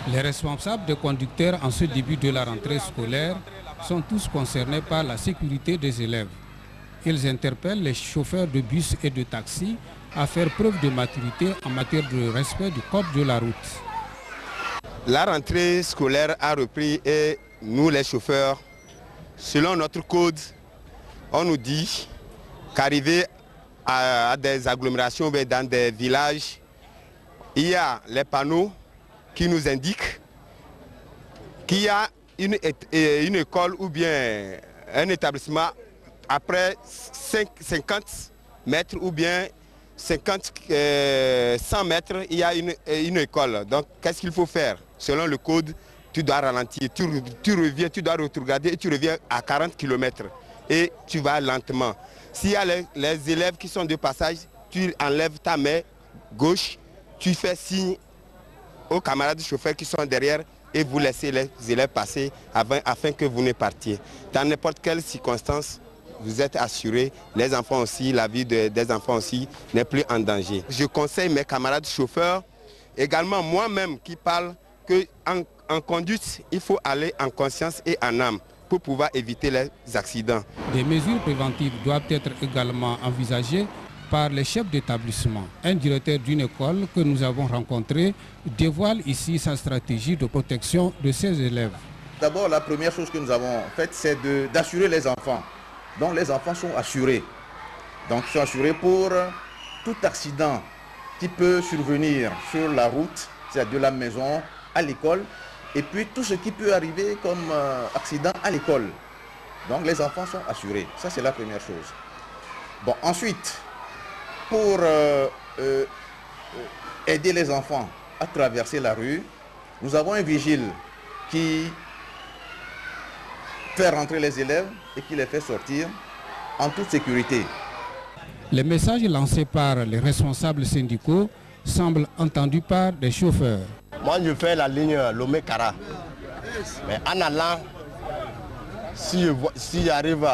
Les responsables des conducteurs en ce début de la rentrée scolaire sont tous concernés par la sécurité des élèves. Ils interpellent les chauffeurs de bus et de taxi à faire preuve de maturité en matière de respect du code de la route. La rentrée scolaire a repris et nous les chauffeurs, selon notre code, on nous dit qu'arriver à des agglomérations, dans des villages, il y a les panneaux qui nous indiquent qu'il y a une école ou bien un établissement après 50 mètres ou bien 100 mètres, il y a une école. Donc qu'est-ce qu'il faut faire? Selon le code, tu dois ralentir, tu reviens, tu dois regarder et tu reviens à 40 km et tu vas lentement. S'il y a les élèves qui sont de passage, tu enlèves ta main gauche, tu fais signe aux camarades chauffeurs qui sont derrière et vous laissez les élèves passer afin que vous ne partiez. Dans n'importe quelle circonstance, vous êtes assurés, les enfants aussi, la vie des enfants aussi n'est plus en danger. Je conseille mes camarades chauffeurs, également moi-même qui parle, qu'en conduite, il faut aller en conscience et en âme pour pouvoir éviter les accidents. Des mesures préventives doivent être également envisagées par les chefs d'établissement. Un directeur d'une école que nous avons rencontré dévoile ici sa stratégie de protection de ses élèves. D'abord, la première chose que nous avons faite, c'est d'assurer les enfants. Donc les enfants sont assurés. Donc ils sont assurés pour tout accident qui peut survenir sur la route, c'est-à-dire de la maison à l'école, et puis tout ce qui peut arriver comme accident à l'école. Donc les enfants sont assurés. Ça, c'est la première chose. Bon, ensuite, pour aider les enfants à traverser la rue, nous avons un vigile qui fait rentrer les élèves et qui les fait sortir en toute sécurité. Les messages lancés par les responsables syndicaux semblent entendus par des chauffeurs. Moi, je fais la ligne Lomé-Kara. Mais en allant, si j'arrive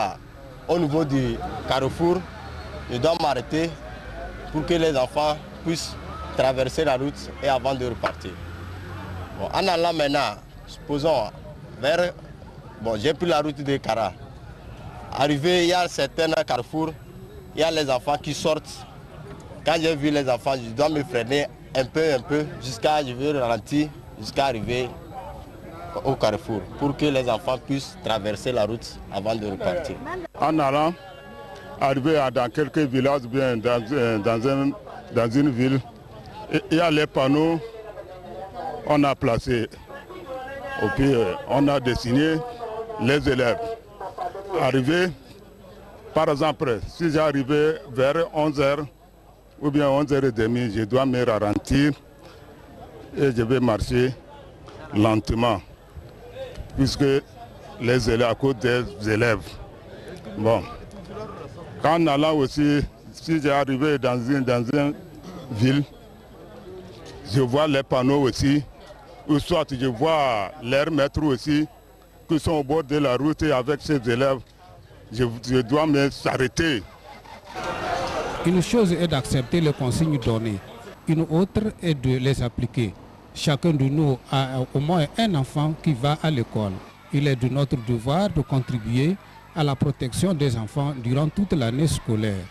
au niveau du carrefour, je dois m'arrêter pour que les enfants puissent traverser la route et avant de repartir. Bon, en allant maintenant, supposons vers... Bon, j'ai pris la route de Kara. Arrivé, il y a certains carrefours, il y a les enfants qui sortent. Quand j'ai vu les enfants, je dois me freiner un peu, jusqu'à je vais ralentir, jusqu'à arriver au carrefour, pour que les enfants puissent traverser la route avant de repartir. En allant, arrivé dans quelques villages, bien dans une ville, il y a les panneaux, on a placé, et puis on a dessiné les élèves. Arrivé, par exemple, si j'arrivais vers 11h ou bien 11h30, je dois me ralentir et je vais marcher lentement, puisque les élèves, à cause des élèves. Bon, en allant aussi, si j'arrivais dans une ville, je vois les panneaux aussi, ou soit je vois leurs maîtres aussi, qui sont au bord de la route et avec ces élèves, je dois me s'arrêter. Une chose est d'accepter les consignes données, une autre est de les appliquer. Chacun de nous a au moins un enfant qui va à l'école. Il est de notre devoir de contribuer à la protection des enfants durant toute l'année scolaire.